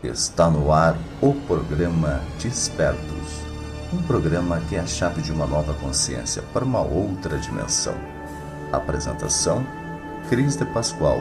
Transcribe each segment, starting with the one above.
Está no ar o programa Despertos, um programa que é a chave de uma nova consciência para uma outra dimensão. Apresentação: Cris de Pascoal.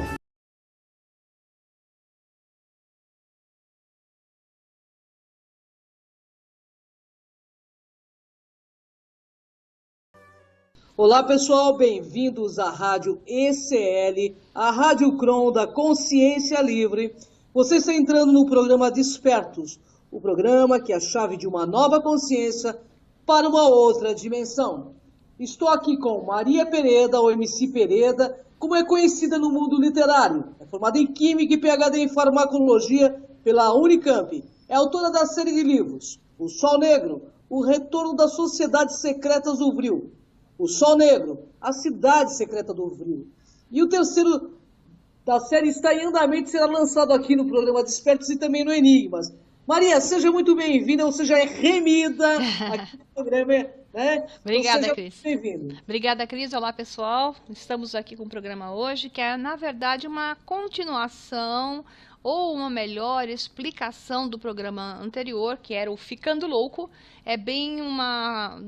Olá pessoal, bem-vindos à Rádio ECL, a Rádio Cron da Consciência Livre. Você está entrando no programa Despertos, o programa que é a chave de uma nova consciência para uma outra dimensão. Estou aqui com Maria Pereda, ou MC Pereda, como é conhecida no mundo literário. É formada em Química e PhD em Farmacologia pela Unicamp. É autora da série de livros O Sol Negro, O Retorno das Sociedades Secretas do Vril, O Sol Negro, A Cidade Secreta do Vril. E o terceiro da série está em andamento e será lançado aqui no programa Despertos e também no Enigmas. Maria, seja muito bem-vinda, você já é remida aqui no programa, né? Obrigada, Seja Cris. bem-vindo. Obrigada, Cris. Olá, pessoal. Estamos aqui com o programa hoje, que é, na verdade, uma continuação ou uma melhor explicação do programa anterior, que era o Ficando Louco. É bem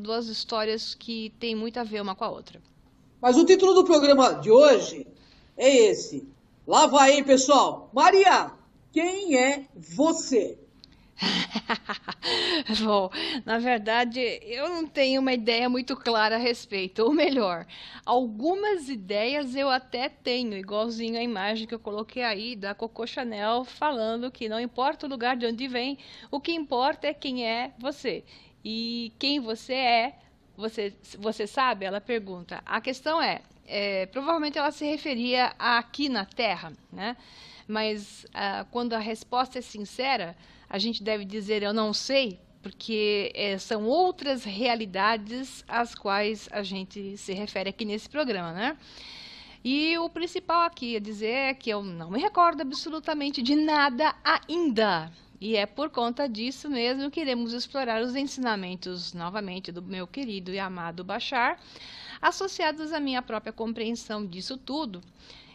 duas histórias que tem muito a ver uma com a outra. Mas o título do programa de hoje é esse. Lá vai, hein, pessoal? Maria, quem é você? Bom, na verdade, eu não tenho uma ideia muito clara a respeito. Ou melhor, algumas ideias eu até tenho, igualzinho a imagem que eu coloquei aí da Coco Chanel falando que não importa o lugar de onde vem, o que importa é quem é você. E quem você é, você sabe? Ela pergunta. A questão provavelmente ela se referia a aqui na Terra, né? Mas quando a resposta é sincera, a gente deve dizer eu não sei, porque são outras realidades às quais a gente se refere aqui nesse programa, né? E o principal aqui é dizer que eu não me recordo absolutamente de nada ainda. E é por conta disso mesmo que iremos explorar os ensinamentos novamente do meu querido e amado Bashar, associados à minha própria compreensão disso tudo.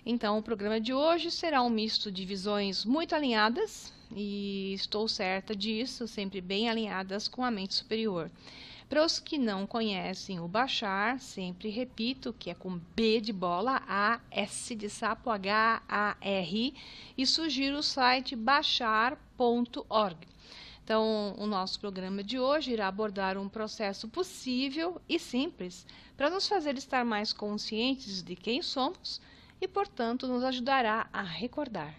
Então, o programa de hoje será um misto de visões muito alinhadas, e estou certa disso, sempre bem alinhadas com a mente superior. Para os que não conhecem o Bashar, sempre repito que é com B de bola, A, S de sapo, H-A-R, e sugiro o site bashar.org. Então, o nosso programa de hoje irá abordar um processo possível e simples para nos fazer estar mais conscientes de quem somos e, portanto, nos ajudará a recordar.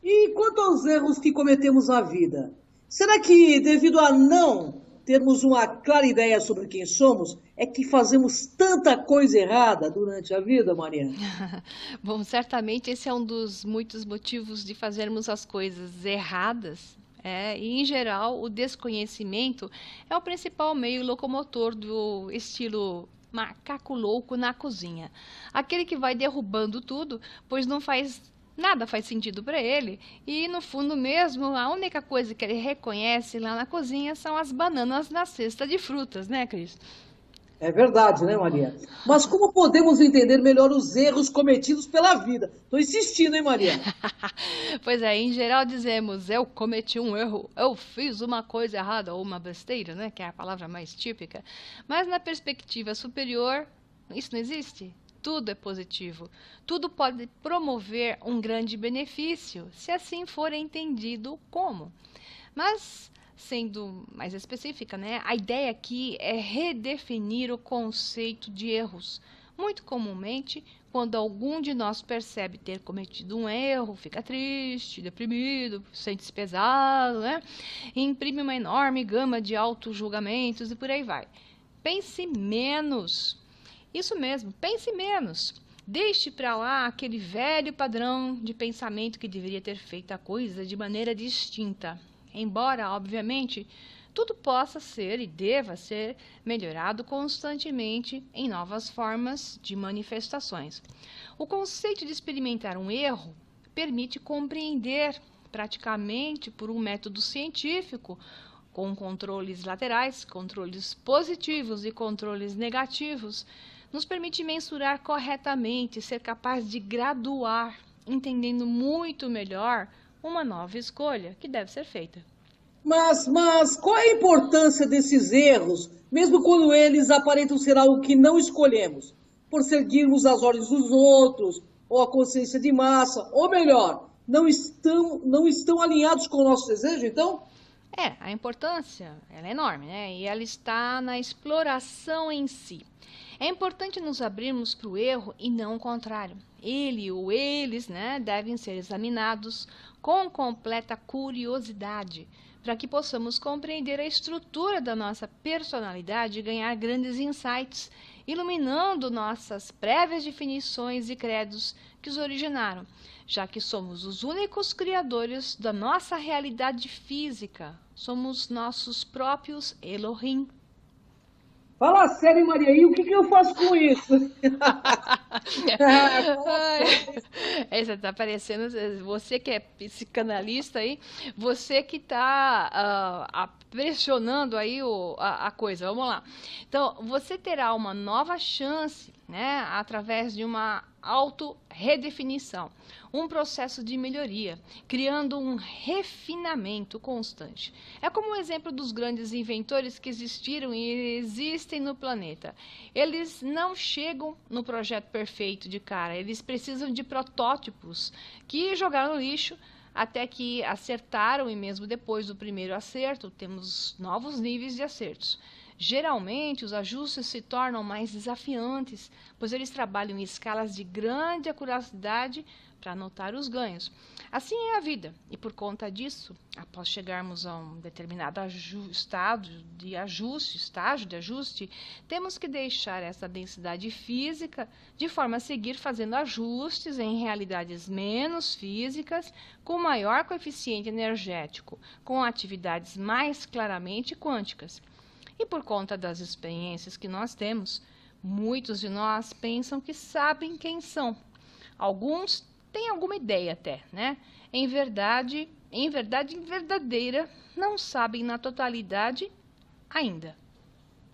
E quanto aos erros que cometemos na vida, será que devido a não termos uma clara ideia sobre quem somos, é que fazemos tanta coisa errada durante a vida, Maria? Bom, certamente esse é um dos muitos motivos de fazermos as coisas erradas. E, em geral, o desconhecimento é o principal meio locomotor do estilo macaco louco na cozinha. Aquele que vai derrubando tudo, pois nada faz sentido para ele, e no fundo mesmo, a única coisa que ele reconhece lá na cozinha são as bananas na cesta de frutas, né, Cris? É verdade, né, Maria? Mas como podemos entender melhor os erros cometidos pela vida? Estou insistindo, hein, Maria? Pois é, em geral dizemos eu cometi um erro, eu fiz uma coisa errada ou uma besteira, né, que é a palavra mais típica. Mas na perspectiva superior, isso não existe. Tudo é positivo. Tudo pode promover um grande benefício, se assim for entendido como. Mas, sendo mais específica, né, a ideia aqui é redefinir o conceito de erros. Muito comumente, quando algum de nós percebe ter cometido um erro, fica triste, deprimido, sente-se pesado, né? E imprime uma enorme gama de auto-julgamentos e por aí vai. Pense menos. Isso mesmo, pense menos. Deixe para lá aquele velho padrão de pensamento que deveria ter feito a coisa de maneira distinta. Embora, obviamente, tudo possa ser e deva ser melhorado constantemente em novas formas de manifestações. O conceito de experimentar um erro permite compreender, praticamente por um método científico, com controles laterais, controles positivos e controles negativos, nos permite mensurar corretamente, ser capaz de graduar, entendendo muito melhor uma nova escolha que deve ser feita. Mas qual é a importância desses erros, mesmo quando eles aparentam ser algo que não escolhemos, por seguirmos as ordens dos outros, ou a consciência de massa, ou melhor, não estão alinhados com o nosso desejo, então? A importância, ela é enorme, né? E ela está na exploração em si. É importante nos abrirmos para o erro e não o contrário. Ele ou eles, né, devem ser examinados com completa curiosidade, para que possamos compreender a estrutura da nossa personalidade e ganhar grandes insights, iluminando nossas prévias definições e credos que os originaram, já que somos os únicos criadores da nossa realidade física. Somos nossos próprios Elohim. Fala sério, Maria, e o que eu faço com isso? Você tá parecendo, você que é psicanalista aí, você que está pressionando aí a coisa. Vamos lá. Então, você terá uma nova chance, né, através de uma auto-redefinição, um processo de melhoria, criando um refinamento constante. É como o exemplo dos grandes inventores que existiram e existem no planeta. Eles não chegam no projeto perfeito de cara, eles precisam de protótipos que jogaram no lixo até que acertaram, e mesmo depois do primeiro acerto, temos novos níveis de acertos. Geralmente, os ajustes se tornam mais desafiantes, pois eles trabalham em escalas de grande acuracidade para anotar os ganhos. Assim é a vida, e por conta disso, após chegarmos a um determinado estágio de ajuste, temos que deixar essa densidade física de forma a seguir fazendo ajustes em realidades menos físicas, com maior coeficiente energético, com atividades mais claramente quânticas. E por conta das experiências que nós temos, muitos de nós pensam que sabem quem são. Alguns têm alguma ideia até, né? Em verdade, verdadeira, não sabem na totalidade ainda.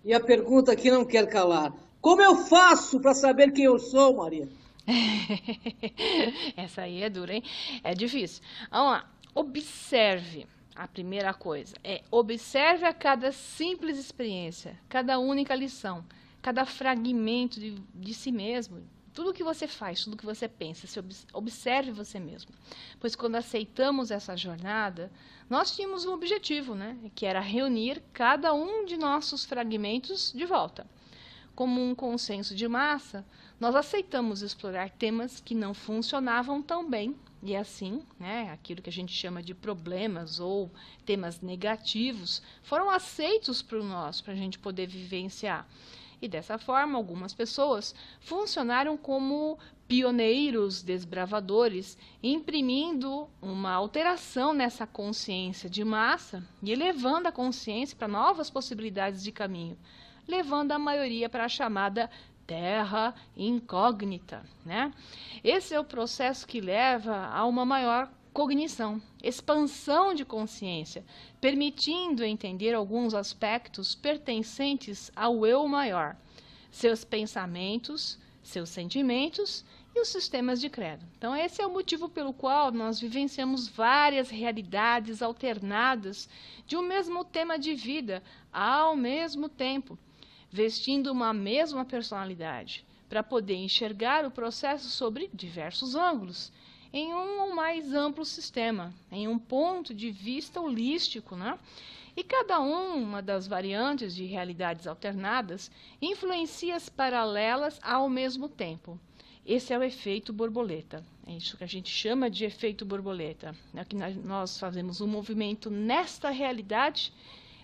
E a pergunta que não quer calar: como eu faço para saber quem eu sou, Maria? Essa aí é dura, hein? É difícil. Vamos lá. Observe. A primeira coisa é observe a cada simples experiência, cada única lição, cada fragmento de si mesmo. Tudo que você faz, tudo que você pensa, observe você mesmo. Pois quando aceitamos essa jornada, nós tínhamos um objetivo, né? Que era reunir cada um de nossos fragmentos de volta. Como um consenso de massa, nós aceitamos explorar temas que não funcionavam tão bem. E assim, né, aquilo que a gente chama de problemas ou temas negativos, foram aceitos por nós, para a gente poder vivenciar. E dessa forma, algumas pessoas funcionaram como pioneiros desbravadores, imprimindo uma alteração nessa consciência de massa e elevando a consciência para novas possibilidades de caminho, levando a maioria para a chamada terra incógnita, né? Esse é o processo que leva a uma maior cognição, expansão de consciência, permitindo entender alguns aspectos pertencentes ao eu maior, seus pensamentos, seus sentimentos e os sistemas de credo. Então, esse é o motivo pelo qual nós vivenciamos várias realidades alternadas de um mesmo tema de vida ao mesmo tempo, vestindo uma mesma personalidade, para poder enxergar o processo sobre diversos ângulos, em um ou mais amplo sistema, em um ponto de vista holístico, né? E cada uma das variantes de realidades alternadas influencia as paralelas ao mesmo tempo. Esse é o efeito borboleta. É isso que a gente chama de efeito borboleta. É que nós fazemos um movimento nesta realidade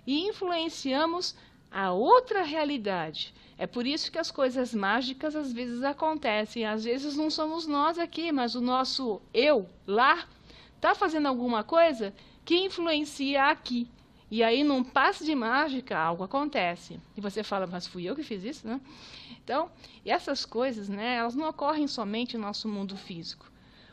e influenciamos a outra realidade. É por isso que as coisas mágicas às vezes acontecem. Às vezes não somos nós aqui, mas o nosso eu lá está fazendo alguma coisa que influencia aqui. E aí, num passe de mágica, algo acontece. E você fala, mas fui eu que fiz isso, né? Então, essas coisas, né, elas não ocorrem somente no nosso mundo físico.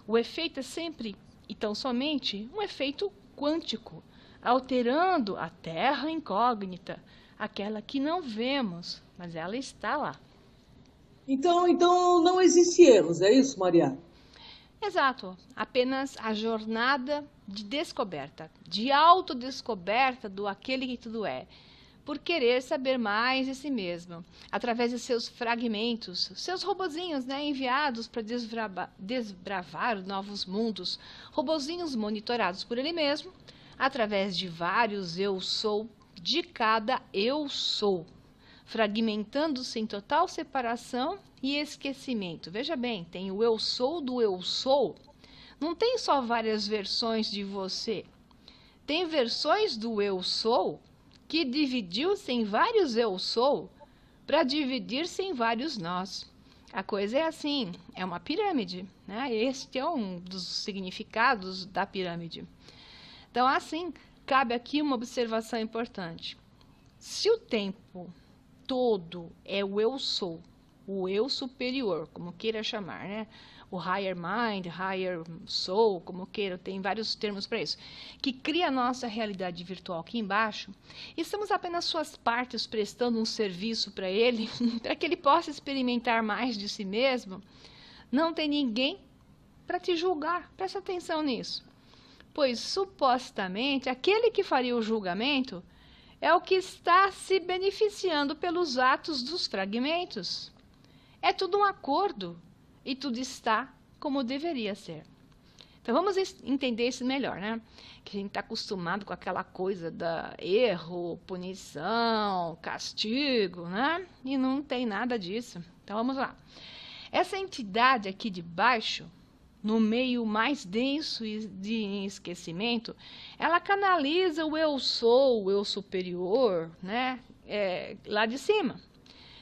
O efeito é sempre, e tão somente, um efeito quântico, alterando a terra incógnita, aquela que não vemos, mas ela está lá. Então não existe erros, é isso, Maria? Exato, apenas a jornada de descoberta, de autodescoberta do aquele que tudo é, por querer saber mais de si mesmo, através de seus fragmentos, seus robozinhos, né, enviados para desbravar novos mundos, robozinhos monitorados por ele mesmo, através de vários eu sou, de cada eu sou, fragmentando-se em total separação e esquecimento. Veja bem, tem o eu sou do eu sou, não tem só várias versões de você, tem versões do eu sou que dividiu-se em vários eu sou para dividir-se em vários nós. A coisa é assim, é uma pirâmide, né? Este é um dos significados da pirâmide. Então, assim, cabe aqui uma observação importante. Se o tempo todo é o eu sou, o eu superior, como queira chamar, né? O higher mind, higher soul, como queira, tem vários termos para isso, que cria a nossa realidade virtual aqui embaixo, e somos apenas suas partes prestando um serviço para ele, para que ele possa experimentar mais de si mesmo, não tem ninguém para te julgar. Presta atenção nisso. Pois, supostamente, aquele que faria o julgamento é o que está se beneficiando pelos atos dos fragmentos. É tudo um acordo. E tudo está como deveria ser. Então, vamos entender isso melhor, né? Que a gente está acostumado com aquela coisa da erro, punição, castigo, né? E não tem nada disso. Então, vamos lá. Essa entidade aqui de baixo, no meio mais denso de esquecimento, ela canaliza o eu sou, o eu superior, né? Lá de cima.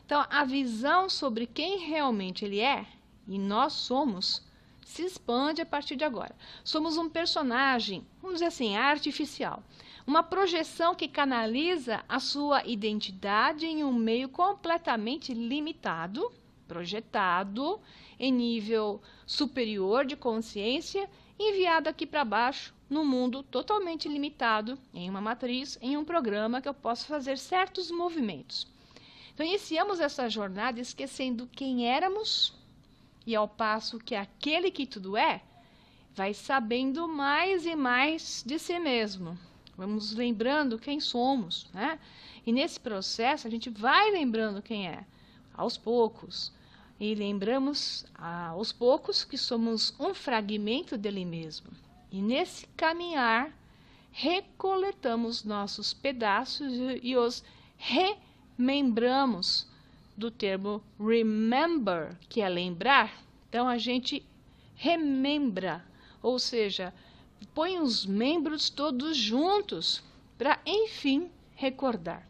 Então, a visão sobre quem realmente ele é, e nós somos, se expande a partir de agora. Somos um personagem, vamos dizer assim, artificial. Uma projeção que canaliza a sua identidade em um meio completamente limitado, projetado em nível superior de consciência, enviado aqui para baixo, num mundo totalmente limitado, em uma matriz, em um programa que eu posso fazer certos movimentos. Então, iniciamos essa jornada esquecendo quem éramos, e ao passo que aquele que tudo é, vai sabendo mais e mais de si mesmo. Vamos lembrando quem somos, né? E nesse processo a gente vai lembrando quem é, aos poucos. E lembramos aos poucos que somos um fragmento dele mesmo. E nesse caminhar, recoletamos nossos pedaços e os remembramos, do termo remember, que é lembrar. Então, a gente remembra, ou seja, põe os membros todos juntos para, enfim, recordar,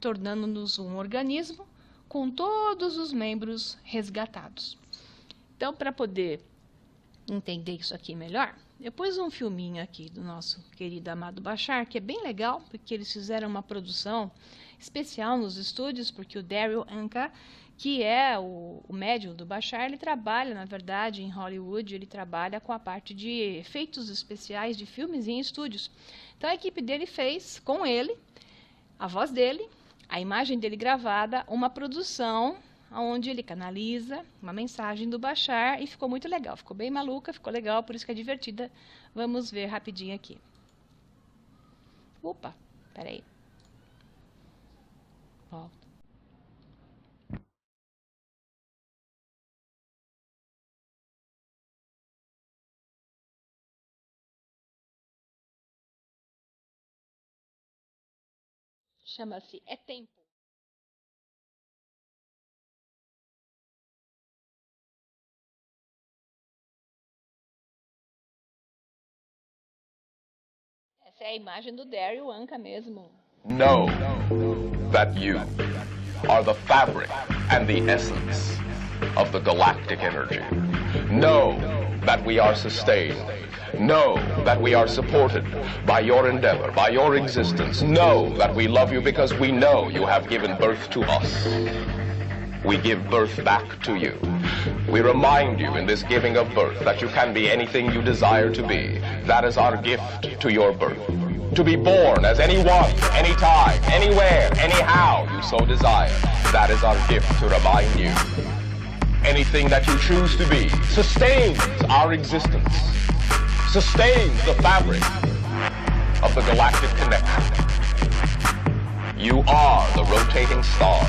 tornando-nos um organismo com todos os membros resgatados. Então, para poder entender isso aqui melhor, eu pus um filminho aqui do nosso querido amado Bashar, que é bem legal, porque eles fizeram uma produção especial nos estúdios, porque o Daryl Anka, que é o médium do Bashar, ele trabalha, na verdade, em Hollywood, ele trabalha com a parte de efeitos especiais de filmes em estúdios. Então, a equipe dele fez, com ele, a voz dele, a imagem dele gravada, uma produção onde ele canaliza uma mensagem do Bashar, e ficou muito legal, ficou bem maluca, ficou legal, por isso que é divertida. Vamos ver rapidinho aqui. Opa, peraí. Volta. Chama-se É Tempo. Essa é a imagem do Daryl Anka mesmo. Know that you are the fabric and the essence of the galactic energy. Know that we are sustained. Know that we are supported by your endeavor, by your existence. Know that we love you because we know you have given birth to us. We give birth back to you. We remind you in this giving of birth that you can be anything you desire to be. That is our gift to your birth. To be born as anyone, anytime, anywhere, anyhow you so desire. That is our gift to remind you anything that you choose to be, sustains our existence, sustains the fabric of the galactic connection. You are the rotating stars.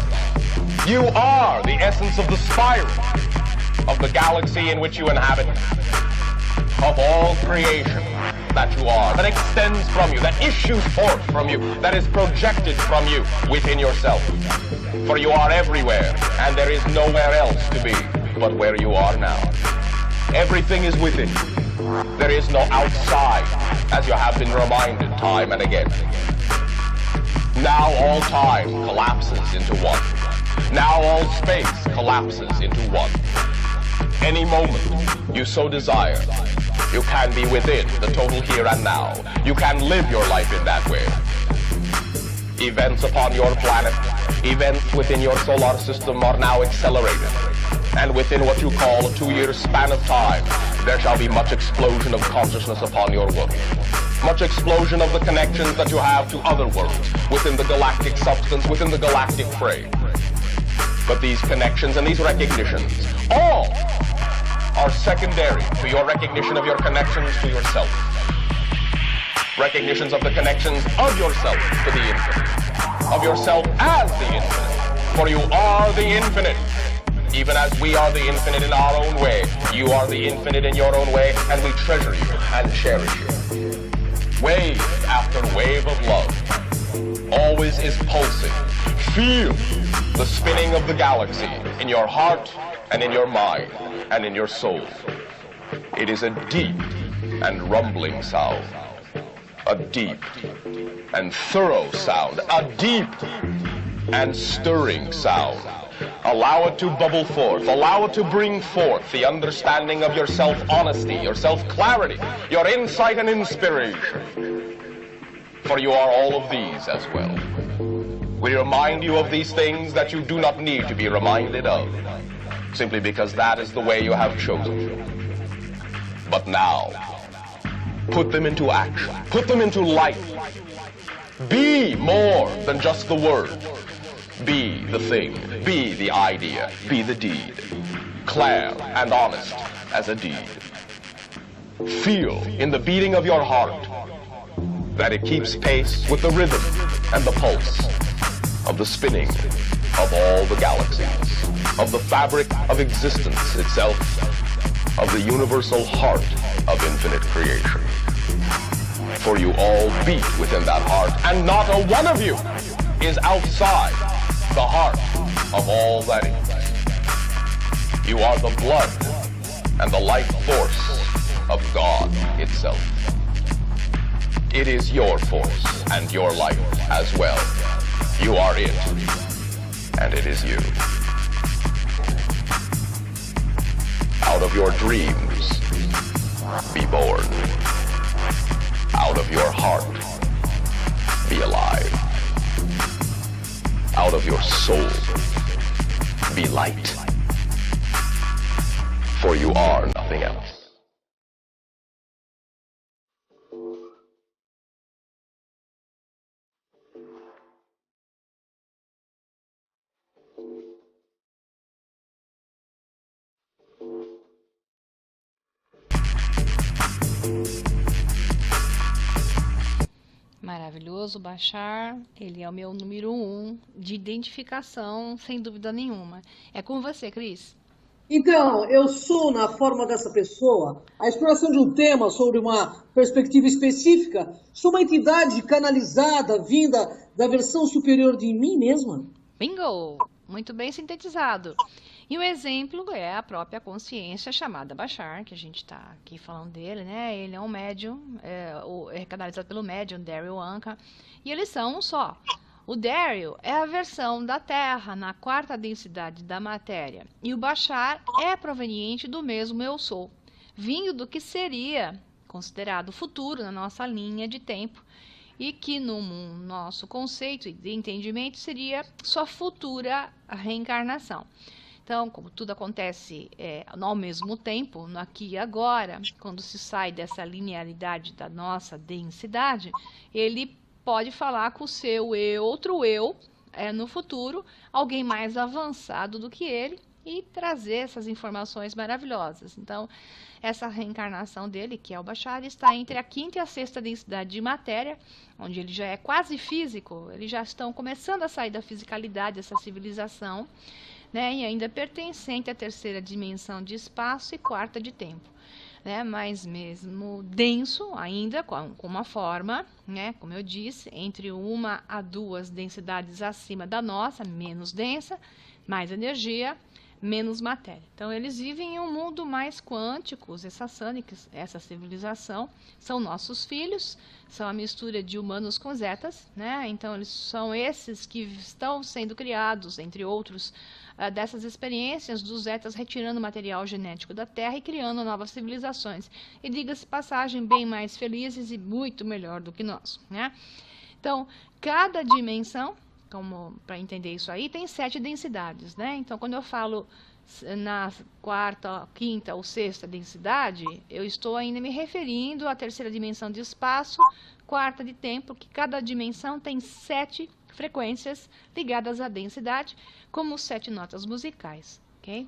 You are the essence of the spiral of the galaxy in which you inhabit, of all creation that you are, that extends from you, that issues forth from you, that is projected from you within yourself. For you are everywhere, and there is nowhere else to be but where you are now. Everything is within you. There is no outside, as you have been reminded time and again. Now all time collapses into one. Now all space collapses into one. Any moment you so desire, you can be within the total here and now. You can live your life in that way. Events upon your planet, events within your solar system are now accelerated. And within what you call a 2-year span of time, there shall be much explosion of consciousness upon your world. Much explosion of the connections that you have to other worlds, within the galactic substance, within the galactic frame. But these connections and these recognitions, all are secondary to your recognition of your connections to yourself. Recognitions of the connections of yourself to the infinite. Of yourself as the infinite. For you are the infinite. Even as we are the infinite in our own way, you are the infinite in your own way, and we treasure you and cherish you. Wave after wave of love always is pulsing. Feel the spinning of the galaxy in your heart and in your mind and in your soul. It is a deep and rumbling sound, a deep and thorough sound, a deep and stirring sound. Allow it to bubble forth. Allow it to bring forth the understanding of your self-honesty, your self-clarity, your insight and inspiration. For you are all of these as well. We remind you of these things that you do not need to be reminded of, simply because that is the way you have chosen. But now, put them into action. Put them into life. Be more than just the word. Be the thing. Be the idea. Be the deed. Clear and honest as a deed. Feel in the beating of your heart that it keeps pace with the rhythm and the pulse of the spinning of all the galaxies, of the fabric of existence itself, of the universal heart of infinite creation. For you all beat within that heart, and not a one of you is outside the heart of all that is. You are the blood and the life force of God itself. It is your force and your life as well. You are it, and it is you. Out of your dreams, be born. Out of your heart, be alive. Out of your soul, be light. For you are nothing else. Maravilhoso, Bashar. Ele é o meu número 1 de identificação, sem dúvida nenhuma. É com você, Cris. Então, eu sou, na forma dessa pessoa, a exploração de um tema sobre uma perspectiva específica, sou uma entidade canalizada, vinda da versão superior de mim mesma. Bingo! Muito bem sintetizado. E o exemplo é a própria consciência chamada Bashar, que a gente está aqui falando dele, né? Ele é um médium, é canalizado pelo médium Daryl Anka, e eles são um só. O Daryl é a versão da Terra na 4ª densidade da matéria, e o Bashar é proveniente do mesmo Eu Sou, vindo do que seria considerado futuro na nossa linha de tempo, e que no nosso conceito de entendimento seria sua futura reencarnação. Então, como tudo acontece ao mesmo tempo, no aqui e agora, quando se sai dessa linearidade da nossa densidade, ele pode falar com o seu eu, outro eu, no futuro, alguém mais avançado do que ele, e trazer essas informações maravilhosas. Então, essa reencarnação dele, que é o Bashar, está entre a 5ª e a 6ª densidade de matéria, onde ele já é quase físico, eles já estão começando a sair da fisicalidade, essa civilização, né, e ainda pertencente à 3ª dimensão de espaço e 4ª de tempo. Né, mas mesmo denso ainda, com uma forma, né, como eu disse, entre 1 a 2 densidades acima da nossa, menos densa, mais energia, menos matéria. Então, eles vivem em um mundo mais quântico, os Essassânicos, essa civilização, são nossos filhos, são a mistura de humanos com zetas, né? Então, eles são esses que estão sendo criados, entre outros, dessas experiências dos zetas retirando material genético da Terra e criando novas civilizações. E diga-se passagem, bem mais felizes e muito melhor do que nós, né? Então, cada dimensão, para entender isso aí, tem 7 densidades, né? Então, quando eu falo na 4ª, 5ª ou 6ª densidade, eu estou ainda me referindo à 3ª dimensão de espaço, 4ª de tempo, que cada dimensão tem 7 frequências ligadas à densidade, como 7 notas musicais, ok?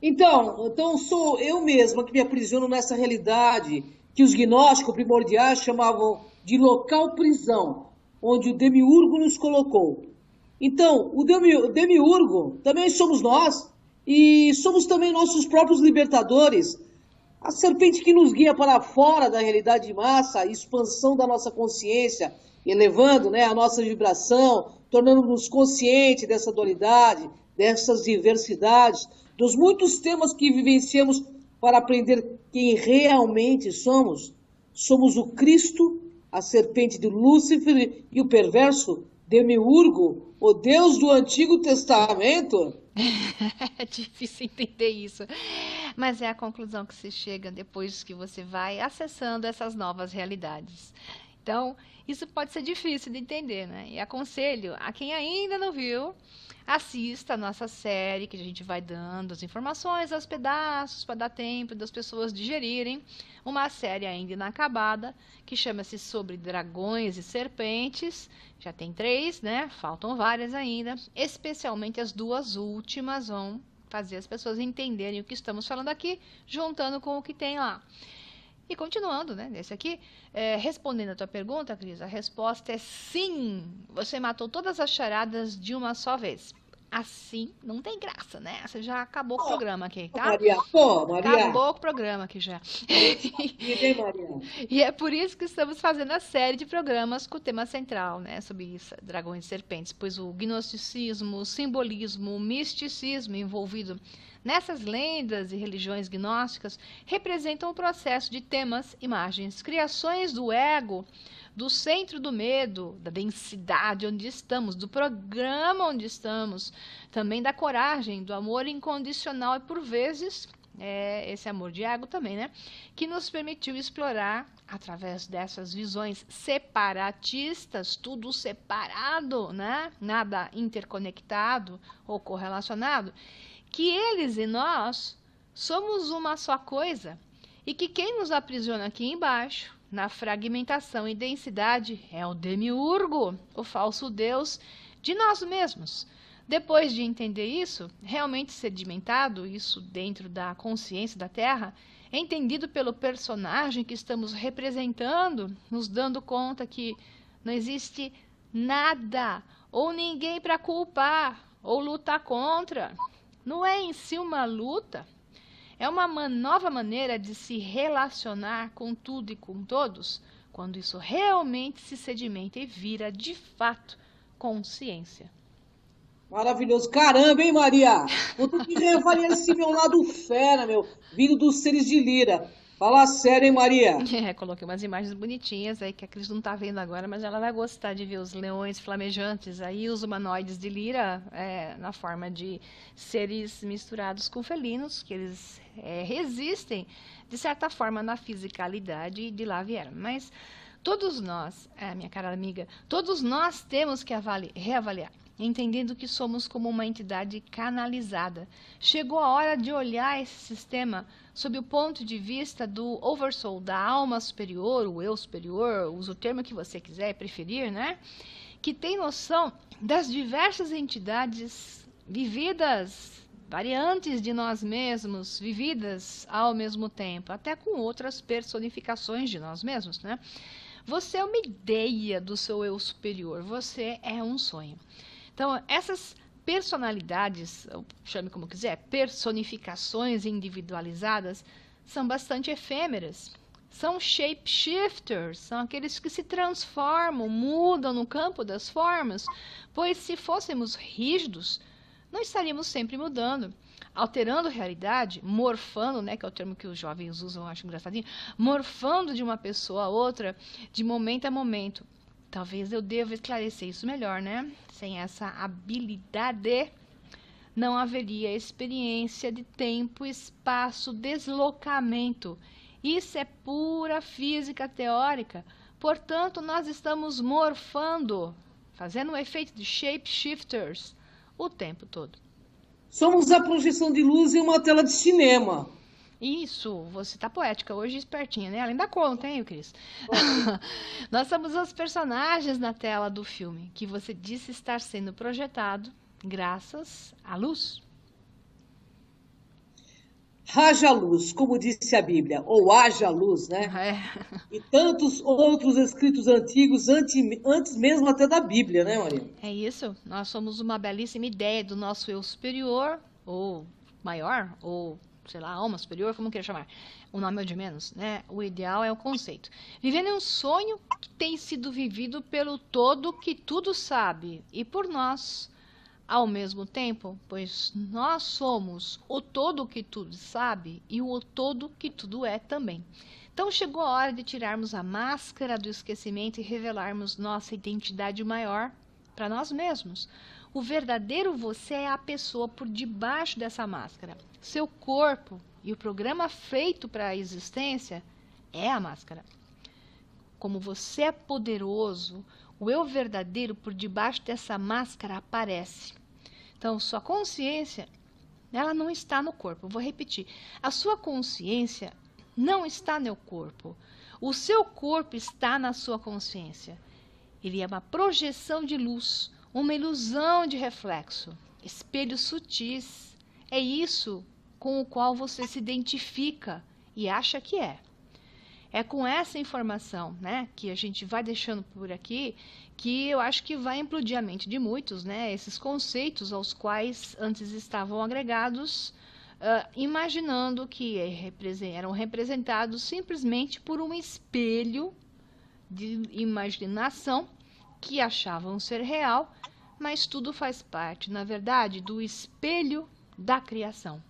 Então sou eu mesma que me aprisiono nessa realidade que os gnósticos primordiais chamavam de local prisão, onde o demiurgo nos colocou. Então, o demiurgo também somos nós, e somos também nossos próprios libertadores, a serpente que nos guia para fora da realidade de massa, a expansão da nossa consciência, elevando, né, a nossa vibração, tornando-nos conscientes dessa dualidade, dessas diversidades, dos muitos temas que vivenciamos para aprender quem realmente somos. Somos o Cristo, a serpente de Lúcifer e o perverso demiurgo, o Deus do Antigo Testamento. É difícil entender isso, mas é a conclusão que se chega depois que você vai acessando essas novas realidades. Então, isso pode ser difícil de entender, né? E aconselho a quem ainda não viu, assista a nossa série, que a gente vai dando as informações aos pedaços, para dar tempo das pessoas digerirem. Uma série ainda inacabada, que chama-se Sobre Dragões e Serpentes. Já tem 3, né? Faltam várias ainda. Especialmente as 2 últimas vão fazer as pessoas entenderem o que estamos falando aqui, juntando com o que tem lá. E continuando, né, nesse aqui, respondendo a tua pergunta, Cris, a resposta é sim. Você matou todas as charadas de uma só vez. Assim, não tem graça, né? Você já acabou com o programa aqui, tá? Maria. Acabou com o programa aqui já. Maria. E é por isso que estamos fazendo a série de programas com o tema central, né, sobre isso, dragões e serpentes, pois o gnosticismo, o simbolismo, o misticismo envolvido nessas lendas e religiões gnósticas representam o processo de temas, imagens, criações do ego, do centro do medo, da densidade onde estamos, do programa onde estamos, também da coragem, do amor incondicional e, por vezes, esse amor de ego também, né? Que nos permitiu explorar, através dessas visões separatistas, tudo separado, né? Nada interconectado ou correlacionado, que eles e nós somos uma só coisa e que quem nos aprisiona aqui embaixo, na fragmentação e densidade, é o demiurgo, o falso Deus de nós mesmos. Depois de entender isso, realmente sedimentado, isso dentro da consciência da Terra, entendido pelo personagem que estamos representando, nos dando conta que não existe nada ou ninguém para culpar ou lutar contra. Não é em si uma luta, é uma nova maneira de se relacionar com tudo e com todos, quando isso realmente se sedimenta e vira, de fato, consciência. Maravilhoso. Caramba, hein, Maria? Vou ter que reavaliar esse meu lado fera, vindo dos seres de Lira. Fala sério, hein, Maria? Coloquei umas imagens bonitinhas aí que a Cris não tá vendo agora, mas ela vai gostar de ver os leões flamejantes aí, os humanoides de Lira, na forma de seres misturados com felinos, que eles resistem, de certa forma, na fisicalidade e de lá vieram. Mas todos nós, minha cara amiga, todos nós temos que reavaliar, entendendo que somos como uma entidade canalizada. Chegou a hora de olhar esse sistema sob o ponto de vista do oversoul, da alma superior, o eu superior, usa o termo que você quiser e preferir, né? Que tem noção das diversas entidades vividas variantes de nós mesmos, vividas ao mesmo tempo, até com outras personificações de nós mesmos, né? Você é uma ideia do seu eu superior, você é um sonho. Então, essas personalidades, chame como quiser, personificações individualizadas, são bastante efêmeras. São shapeshifters, são aqueles que se transformam, mudam no campo das formas, pois se fôssemos rígidos, não estaríamos sempre mudando, alterando a realidade, morfando, né, que é o termo que os jovens usam, eu acho engraçadinho, morfando de uma pessoa a outra, de momento a momento. Talvez eu deva esclarecer isso melhor, né? Sem essa habilidade, não haveria experiência de tempo, espaço, deslocamento. Isso é pura física teórica. Portanto, nós estamos morfando, fazendo um efeito de shapeshifters o tempo todo. Somos a projeção de luz em uma tela de cinema. Isso, você tá poética hoje, espertinha, né? Além da conta, hein, Cris? Nós somos os personagens na tela do filme, que você disse estar sendo projetado graças à luz. Haja luz, como disse a Bíblia, ou haja luz, né? É. E tantos outros escritos antigos, antes mesmo até da Bíblia, né, Maria? É isso, nós somos uma belíssima ideia do nosso eu superior, ou maior, ou, sei lá, alma superior, como queira chamar. O nome é o de menos, né? O ideal é o conceito. Vivendo em um sonho que tem sido vivido pelo todo que tudo sabe, e por nós, ao mesmo tempo, pois nós somos o todo que tudo sabe e o todo que tudo é também. Então chegou a hora de tirarmos a máscara do esquecimento e revelarmos nossa identidade maior para nós mesmos. O verdadeiro você é a pessoa por debaixo dessa máscara. Seu corpo e o programa feito para a existência é a máscara. Como você é poderoso, o eu verdadeiro por debaixo dessa máscara aparece. Então, sua consciência, ela não está no corpo. Eu vou repetir. A sua consciência não está no corpo. O seu corpo está na sua consciência. Ele é uma projeção de luz, uma ilusão de reflexo, espelhos sutis. É isso com o qual você se identifica e acha que é. É com essa informação, né, que a gente vai deixando por aqui, que eu acho que vai implodir a mente de muitos, né, esses conceitos aos quais antes estavam agregados, imaginando que eram representados simplesmente por um espelho de imaginação que achavam ser real, mas tudo faz parte, na verdade, do espelho da criação.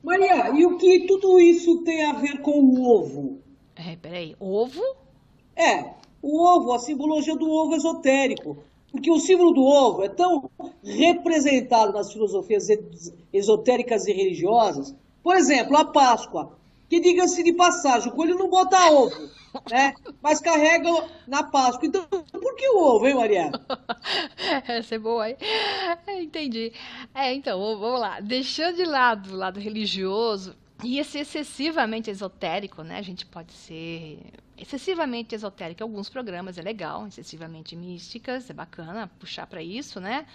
Maria, e o que tudo isso tem a ver com o ovo? Peraí, ovo? O ovo, a simbologia do ovo esotérico. Porque o símbolo do ovo é tão representado nas filosofias esotéricas e religiosas. Por exemplo, a Páscoa, que diga-se de passagem, o coelho não bota ovo, né? Mas carrega na Páscoa. Então, por que o ovo, hein, Maria? Essa é boa, hein? Entendi. Então, vamos lá. Deixando de lado o lado religioso, e esse excessivamente esotérico, né? A gente pode ser excessivamente esotérico em alguns programas, é legal. Excessivamente místicas, é bacana puxar para isso, né?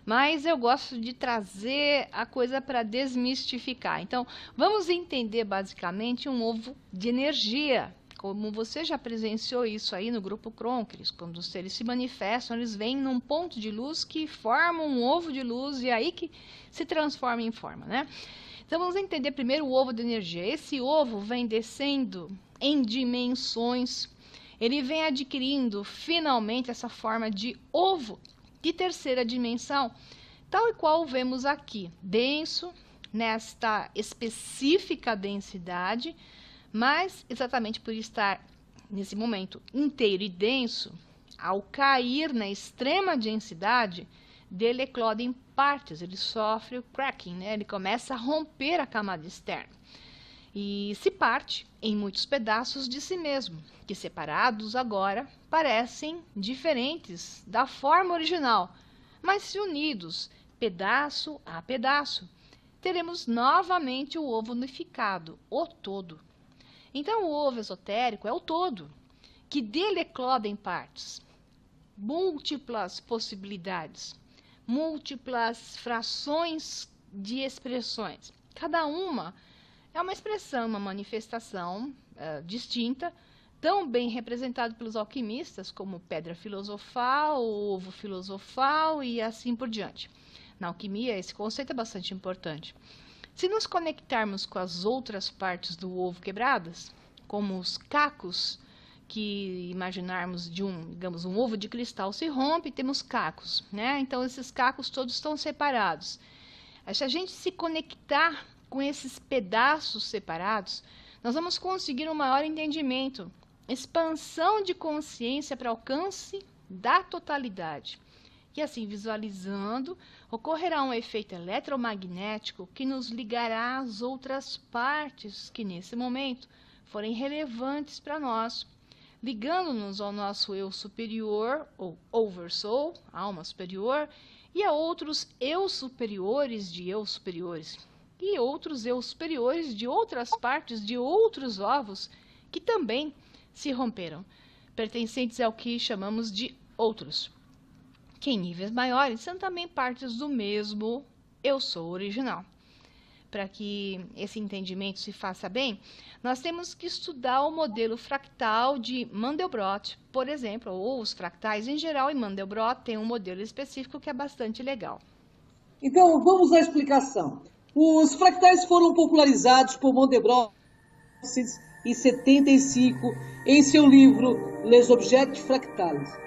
Mas eu gosto de trazer a coisa para desmistificar. Então, vamos entender basicamente um ovo de energia. Como você já presenciou isso aí no grupo Cronkris, quando os seres se manifestam, eles vêm num ponto de luz que forma um ovo de luz e é aí que se transforma em forma, né? Então, vamos entender primeiro o ovo de energia. Esse ovo vem descendo em dimensões. Ele vem adquirindo, finalmente, essa forma de ovo de terceira dimensão, tal e qual vemos aqui. Denso, nesta específica densidade, mas exatamente por estar, nesse momento, inteiro e denso, ao cair na extrema densidade, dele eclode em partes, ele sofre o cracking, né? Ele começa a romper a camada externa e se parte em muitos pedaços de si mesmo, que separados agora parecem diferentes da forma original, mas se unidos, pedaço a pedaço, teremos novamente o ovo unificado, o todo. Então o ovo esotérico é o todo, que dele eclode em partes, múltiplas possibilidades, múltiplas frações de expressões. Cada uma é uma expressão, uma manifestação distinta, tão bem representado pelos alquimistas como pedra filosofal, ovo filosofal e assim por diante. Na alquimia, esse conceito é bastante importante. Se nos conectarmos com as outras partes do ovo quebradas, como os cacos, que imaginarmos de digamos, um ovo de cristal se rompe e temos cacos, né? Então, esses cacos todos estão separados. Se a gente se conectar com esses pedaços separados, nós vamos conseguir um maior entendimento, expansão de consciência para alcance da totalidade. E assim, visualizando, ocorrerá um efeito eletromagnético que nos ligará às outras partes que, nesse momento, forem relevantes para nós, ligando-nos ao nosso eu superior, ou oversoul, alma superior, e a outros eu superiores de eu superiores, e outros eu superiores de outras partes de outros ovos que também se romperam, pertencentes ao que chamamos de outros, que em níveis maiores são também partes do mesmo eu sou original. Para que esse entendimento se faça bem, nós temos que estudar o modelo fractal de Mandelbrot, por exemplo, ou os fractais em geral, e Mandelbrot tem um modelo específico que é bastante legal. Então, vamos à explicação. Os fractais foram popularizados por Mandelbrot em 1975 em seu livro Les Objets Fractales.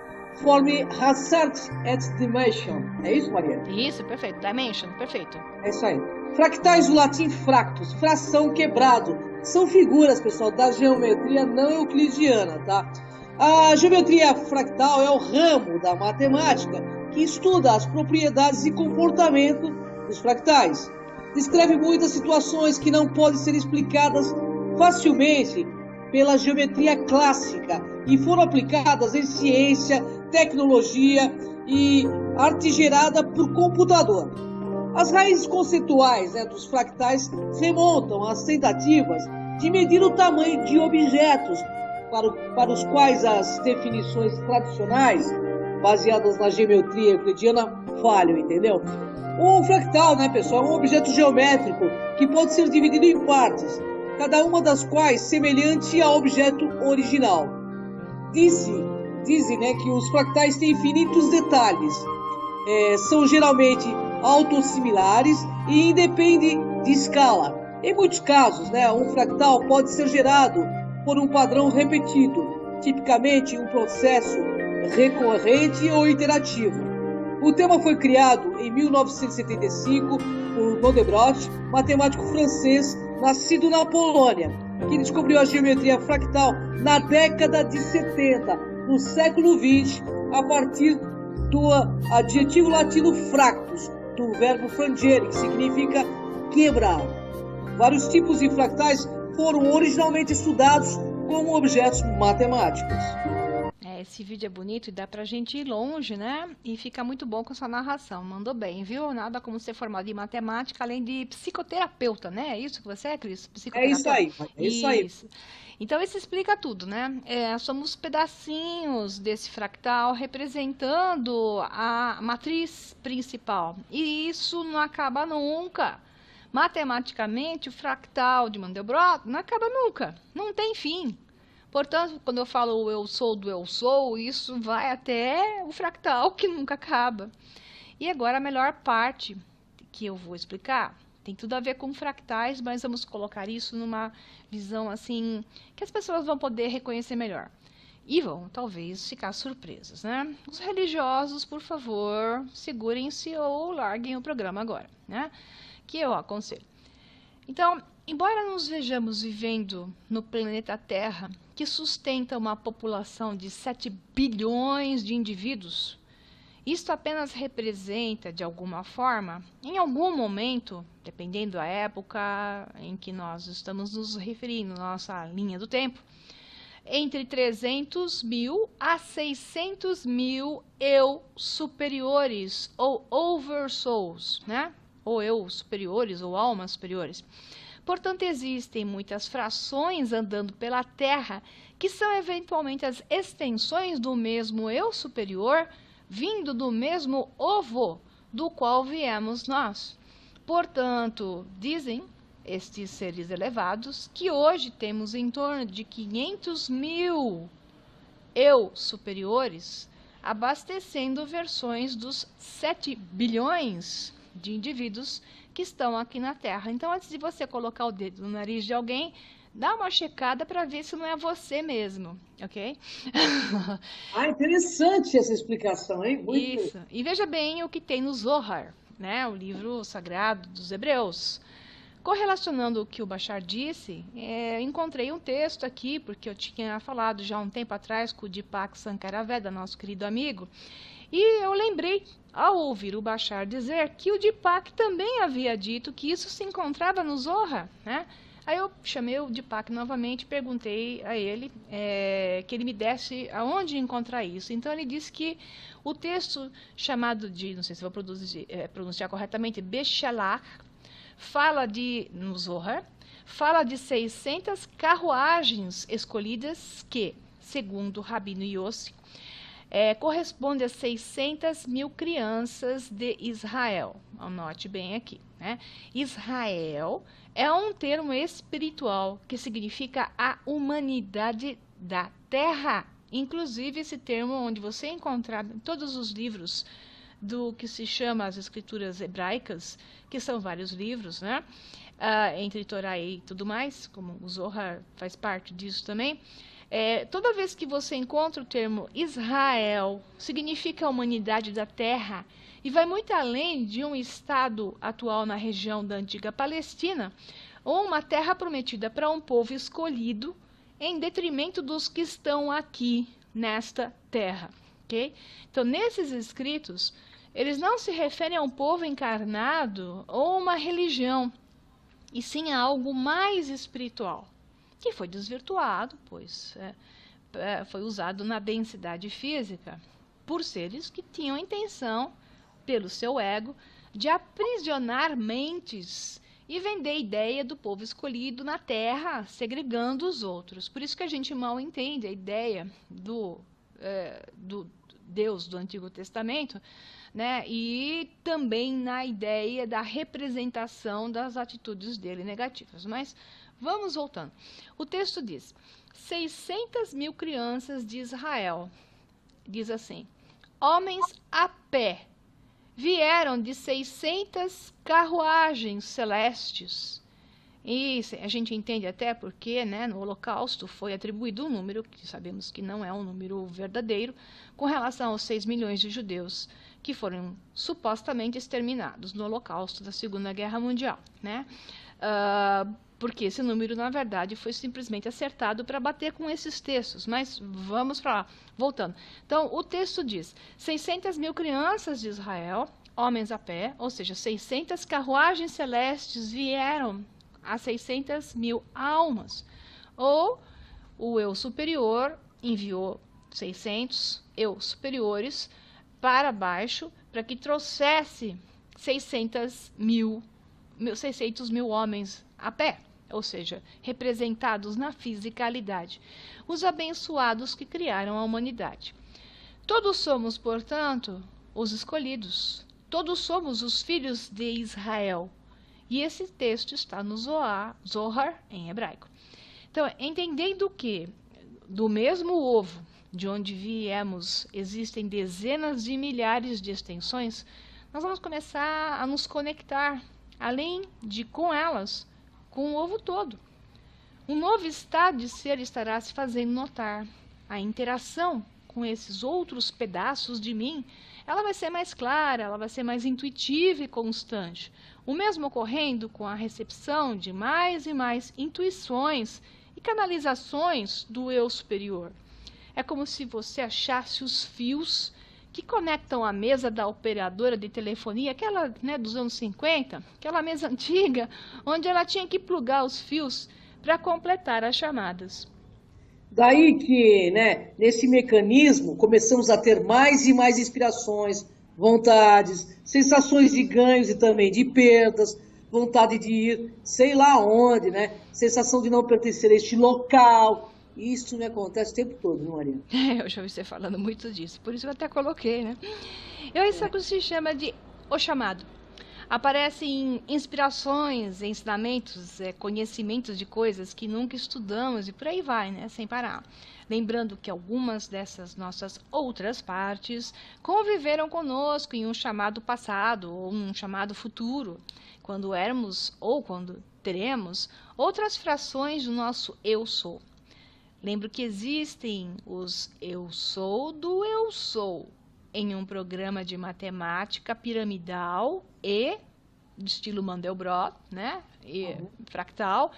Forme Hazard et Dimension. É isso, Maria? Isso, perfeito. Dimension, perfeito. É isso aí. Fractais do latim fractus, fração, quebrado. São figuras, pessoal, da geometria não euclidiana, tá? A geometria fractal é o ramo da matemática que estuda as propriedades e comportamento dos fractais. Descreve muitas situações que não podem ser explicadas facilmente pela geometria clássica e foram aplicadas em ciência, tecnologia e arte gerada por computador. As raízes conceituais dos fractais remontam às tentativas de medir o tamanho de objetos para os quais as definições tradicionais, baseadas na geometria euclidiana, falham, entendeu? Um fractal, pessoal, é um objeto geométrico que pode ser dividido em partes, cada uma das quais semelhante ao objeto original. Dizem que os fractais têm infinitos detalhes, são geralmente autossimilares e independem de escala. Em muitos casos, um fractal pode ser gerado por um padrão repetido, tipicamente um processo recorrente ou iterativo. O tema foi criado em 1975 por Mandelbrot, matemático francês nascido na Polônia, que descobriu a geometria fractal na década de 70, no século XX, a partir do adjetivo latino fractus, do verbo frangere, que significa quebrar. Vários tipos de fractais foram originalmente estudados como objetos matemáticos. Esse vídeo é bonito e dá pra gente ir longe, E fica muito bom com essa narração. Mandou bem, viu? Nada como ser formado em matemática, além de psicoterapeuta, É isso que você é, Cris? É isso aí, é isso aí. Então, isso explica tudo, somos pedacinhos desse fractal representando a matriz principal. E isso não acaba nunca. Matematicamente, o fractal de Mandelbrot não acaba nunca. Não tem fim. Portanto, quando eu falo o eu sou do eu sou, isso vai até o fractal que nunca acaba. E agora a melhor parte que eu vou explicar tem tudo a ver com fractais, mas vamos colocar isso numa visão assim que as pessoas vão poder reconhecer melhor. E vão, talvez, ficar surpresas, Os religiosos, por favor, segurem-se ou larguem o programa agora, Que eu aconselho. Então, embora nos vejamos vivendo no planeta Terra, que sustenta uma população de 7 bilhões de indivíduos, isto apenas representa, de alguma forma, em algum momento, dependendo da época em que nós estamos nos referindo, nossa linha do tempo, entre 300 mil a 600 mil eu superiores, ou oversouls, Ou eu superiores, ou almas superiores. Portanto, existem muitas frações andando pela Terra que são eventualmente as extensões do mesmo eu superior, vindo do mesmo ovo do qual viemos nós. Portanto, dizem estes seres elevados que hoje temos em torno de 500 mil eu superiores abastecendo versões dos 7 bilhões de indivíduos que estão aqui na Terra. Então, antes de você colocar o dedo no nariz de alguém, dá uma checada para ver se não é você mesmo, ok? Interessante essa explicação, hein? Muito. Isso. E veja bem o que tem no Zohar, né? O livro sagrado dos hebreus. Correlacionando o que o Bashar disse, encontrei um texto aqui, porque eu tinha falado já um tempo atrás com o Deepak Sankaraveda, nosso querido amigo, e eu lembrei, ao ouvir o Bashar dizer, que o Deepak também havia dito que isso se encontrava no Zohar, né? Aí eu chamei o Deepak novamente, perguntei a ele que ele me desse aonde encontrar isso. Então ele disse que o texto chamado de, não sei se vou pronunciar corretamente, Beshalach, no Zohar, fala de 600 carruagens escolhidas que, segundo o Rabino Yossi, corresponde a 600 mil crianças de Israel. Anote bem aqui, né? Israel é um termo espiritual que significa a humanidade da Terra. Inclusive, esse termo onde você encontrar em todos os livros do que se chama as escrituras hebraicas, que são vários livros, né? Entre Torá e tudo mais, como o Zohar faz parte disso também. Toda vez que você encontra o termo Israel, significa a humanidade da terra, e vai muito além de um estado atual na região da antiga Palestina, ou uma terra prometida para um povo escolhido, em detrimento dos que estão aqui nesta terra. Okay? Então, nesses escritos, eles não se referem a um povo encarnado ou uma religião, e sim a algo mais espiritual, que foi desvirtuado, pois foi usado na densidade física por seres que tinham a intenção, pelo seu ego, de aprisionar mentes e vender a ideia do povo escolhido na Terra, segregando os outros. Por isso que a gente mal entende a ideia do Deus do Antigo Testamento, né? E também na ideia da representação das atitudes dele negativas. Mas vamos voltando. O texto diz: 600 mil crianças de Israel, diz assim, homens a pé, vieram de 600 carruagens celestes. E a gente entende até porque, né, no Holocausto foi atribuído um número, que sabemos que não é um número verdadeiro, com relação aos 6 milhões de judeus que foram supostamente exterminados no Holocausto da Segunda Guerra Mundial, né? Porque esse número, na verdade, foi simplesmente acertado para bater com esses textos. Mas vamos para lá, voltando. Então, o texto diz, 600 mil crianças de Israel, homens a pé, ou seja, 600 carruagens celestes vieram a 600 mil almas. Ou o eu superior enviou 600 eu superiores para baixo, para que trouxesse 600 mil homens a pé, ou seja, representados na fisicalidade, os abençoados que criaram a humanidade. Todos somos, portanto, os escolhidos, todos somos os filhos de Israel. E esse texto está no Zohar em hebraico. Então, entendendo que do mesmo ovo de onde viemos existem dezenas de milhares de extensões, nós vamos começar a nos conectar, além de com elas, com o ovo todo. Um novo estado de ser estará se fazendo notar. A interação com esses outros pedaços de mim, ela vai ser mais clara, ela vai ser mais intuitiva e constante. O mesmo ocorrendo com a recepção de mais e mais intuições e canalizações do eu superior. É como se você achasse os fios que conectam a mesa da operadora de telefonia, aquela, né, dos anos 50, aquela mesa antiga, onde ela tinha que plugar os fios para completar as chamadas. Daí que, né, nesse mecanismo, começamos a ter mais e mais inspirações, vontades, sensações de ganhos e também de perdas, vontade de ir sei lá onde, né, sensação de não pertencer a este local. Isso me acontece o tempo todo, não, Maria? Eu já ouvi você falando muito disso, por isso eu até coloquei, né? Isso se chama de o chamado. Aparecem inspirações, ensinamentos, conhecimentos de coisas que nunca estudamos e por aí vai, né? Sem parar. Lembrando que algumas dessas nossas outras partes conviveram conosco em um chamado passado ou um chamado futuro, quando éramos ou quando teremos outras frações do nosso eu sou. Lembro que existem os eu sou do eu sou em um programa de matemática piramidal e de estilo Mandelbrot, né? E fractal,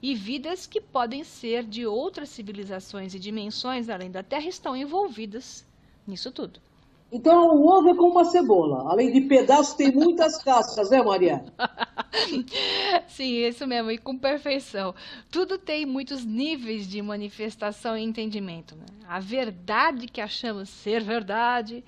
e vidas que podem ser de outras civilizações e dimensões além da Terra estão envolvidas nisso tudo. Então o ovo é como uma cebola. Além de pedaços, tem muitas cascas, né, Maria? Sim, isso mesmo, e com perfeição. Tudo tem muitos níveis de manifestação e entendimento, né? A verdade que achamos ser verdade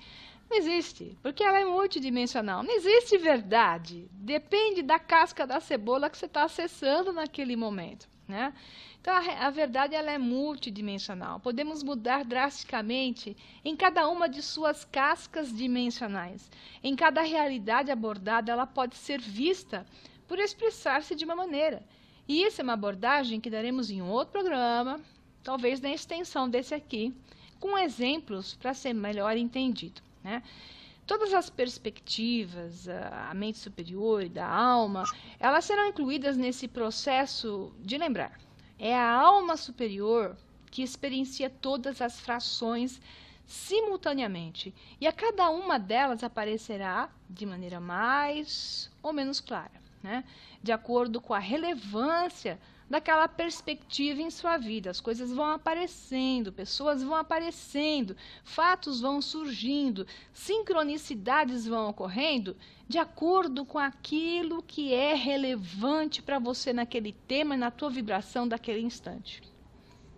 não existe, porque ela é multidimensional. Não existe verdade. Depende da casca da cebola que você está acessando naquele momento, né? Então, a verdade ela é multidimensional. Podemos mudar drasticamente em cada uma de suas cascas dimensionais. Em cada realidade abordada, ela pode ser vista por expressar-se de uma maneira. E isso é uma abordagem que daremos em outro programa, talvez na extensão desse aqui, com exemplos para ser melhor entendido, né? Todas as perspectivas, a mente superior e da alma, elas serão incluídas nesse processo de lembrar. É a alma superior que experiencia todas as frações simultaneamente, e a cada uma delas aparecerá de maneira mais ou menos clara, né? De acordo com a relevância daquela perspectiva em sua vida. As coisas vão aparecendo, pessoas vão aparecendo, fatos vão surgindo, sincronicidades vão ocorrendo de acordo com aquilo que é relevante para você naquele tema e na tua vibração daquele instante.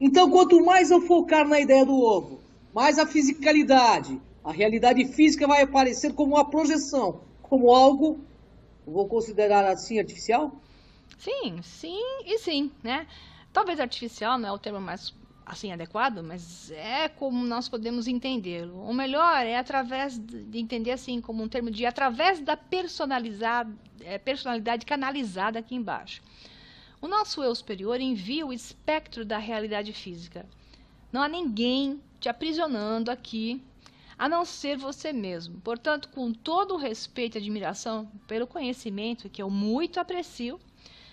Então, quanto mais eu focar na ideia do ovo, mais a fisicalidade, a realidade física vai aparecer como uma projeção, como algo, vou considerar assim, artificial? Sim, sim e sim, né? Talvez artificial não é o termo mais assim adequado, mas é como nós podemos entendê-lo. O melhor é através de entender assim como um termo de através da personalidade canalizada aqui embaixo. O nosso eu superior envia o espectro da realidade física. Não há ninguém te aprisionando aqui, a não ser você mesmo. Portanto, com todo o respeito e admiração pelo conhecimento, que eu muito aprecio,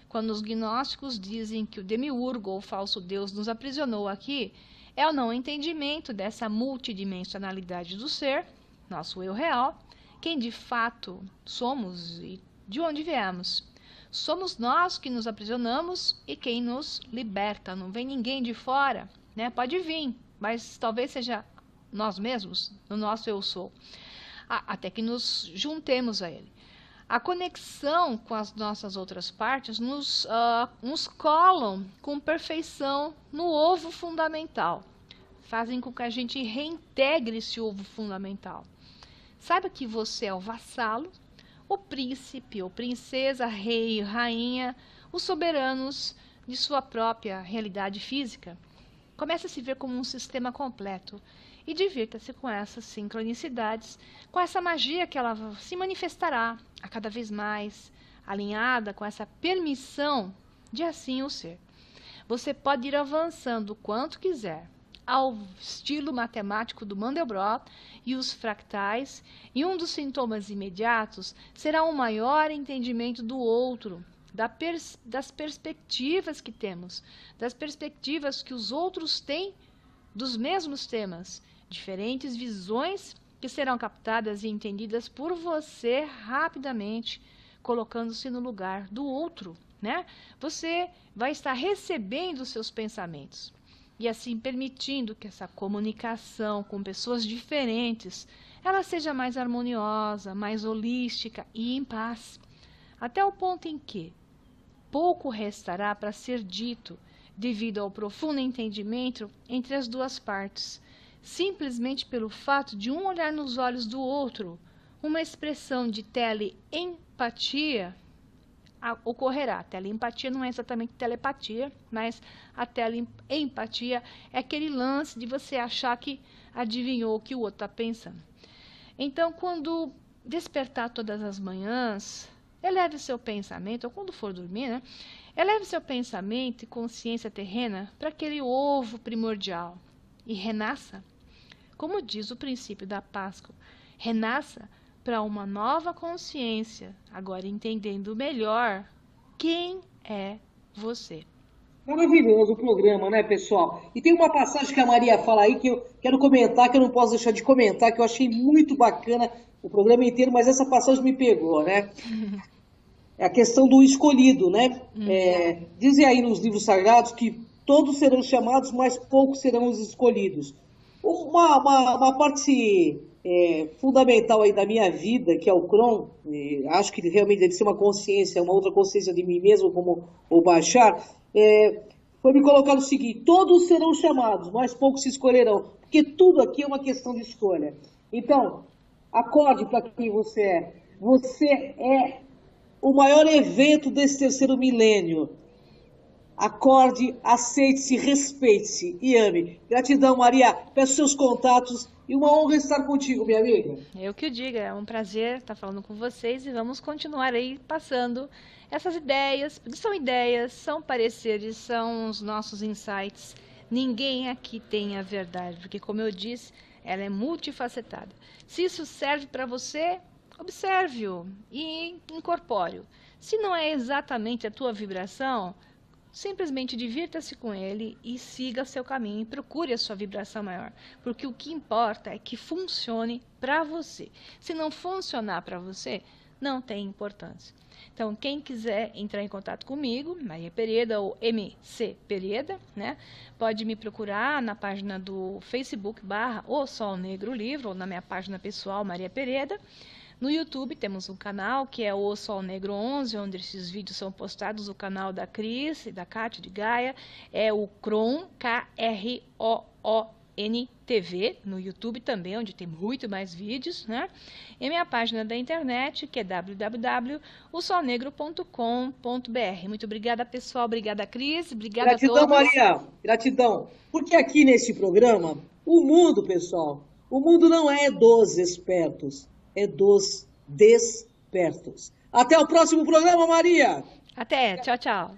quando os gnósticos dizem que o demiurgo ou falso Deus nos aprisionou aqui, é o não entendimento dessa multidimensionalidade do ser, nosso eu real, quem de fato somos e de onde viemos. Somos nós que nos aprisionamos e quem nos liberta. Não vem ninguém de fora, né? Pode vir, mas talvez seja nós mesmos, no nosso eu sou, até que nos juntemos a ele. A conexão com as nossas outras partes nos colam com perfeição no ovo fundamental. Fazem com que a gente reintegre esse ovo fundamental. Saiba que você é o vassalo, o príncipe ou princesa, rei, rainha, os soberanos de sua própria realidade física. Comece a se ver como um sistema completo e divirta-se com essas sincronicidades, com essa magia que ela se manifestará a cada vez mais, alinhada com essa permissão de assim o ser. Você pode ir avançando o quanto quiser, ao estilo matemático do Mandelbrot e os fractais, e um dos sintomas imediatos será um maior entendimento do outro, das perspectivas que temos, das perspectivas que os outros têm dos mesmos temas, diferentes visões que serão captadas e entendidas por você rapidamente, colocando-se no lugar do outro, né? Você vai estar recebendo os seus pensamentos e assim permitindo que essa comunicação com pessoas diferentes, ela seja mais harmoniosa, mais holística e em paz, até o ponto em que pouco restará para ser dito devido ao profundo entendimento entre as duas partes, simplesmente pelo fato de um olhar nos olhos do outro, uma expressão de teleempatia ocorrerá. Teleempatia não é exatamente telepatia, mas a teleempatia é aquele lance de você achar que adivinhou o que o outro está pensando. Então, quando despertar todas as manhãs, eleve o seu pensamento, ou quando for dormir, né? Eleve seu pensamento e consciência terrena para aquele ovo primordial e renasça. Como diz o princípio da Páscoa, renasça para uma nova consciência, agora entendendo melhor quem é você. Maravilhoso o programa, né, pessoal? E tem uma passagem que a Maria fala aí que eu quero comentar, que eu não posso deixar de comentar, que eu achei muito bacana o programa inteiro, mas essa passagem me pegou, né? É a questão do escolhido, né? Dizem aí nos livros sagrados que todos serão chamados, mas poucos serão os escolhidos. Uma parte fundamental aí da minha vida, que é o Kron, acho que realmente deve ser uma consciência, uma outra consciência de mim mesmo, como o Bashar, foi me colocar o seguinte: todos serão chamados, mas poucos se escolherão, porque tudo aqui é uma questão de escolha. Então, acorde para quem você é. Você é o maior evento desse terceiro milênio. Acorde, aceite-se, respeite-se e ame. Gratidão, Maria. Peço seus contatos e uma honra estar contigo, minha amiga. Eu que o diga, é um prazer estar falando com vocês e vamos continuar aí passando essas ideias, porque são pareceres, são os nossos insights. Ninguém aqui tem a verdade, porque como eu disse, ela é multifacetada. Se isso serve para você, observe-o e incorpore-o. Se não é exatamente a tua vibração, simplesmente divirta-se com ele e siga seu caminho e procure a sua vibração maior, porque o que importa é que funcione para você. Se não funcionar para você, não tem importância. Então, quem quiser entrar em contato comigo, Maria Pereda ou MC Pereda, né, pode me procurar na página do Facebook /O Sol Negro Livro, ou na minha página pessoal, Maria Pereda. No YouTube temos um canal que é o Sol Negro 11, onde esses vídeos são postados. O canal da Cris e da Kátia de Gaia é o Kron, Kroon TV, no YouTube também, onde tem muito mais vídeos, né? E minha página da internet, que é www.osolnegro.com.br. Muito obrigada, pessoal. Obrigada, Cris. Obrigada a todos. Gratidão, Maria. Gratidão. Porque aqui neste programa, o mundo, pessoal, o mundo não é dos espertos, é dos despertos. Até o próximo programa, Maria. Até. Tchau, tchau.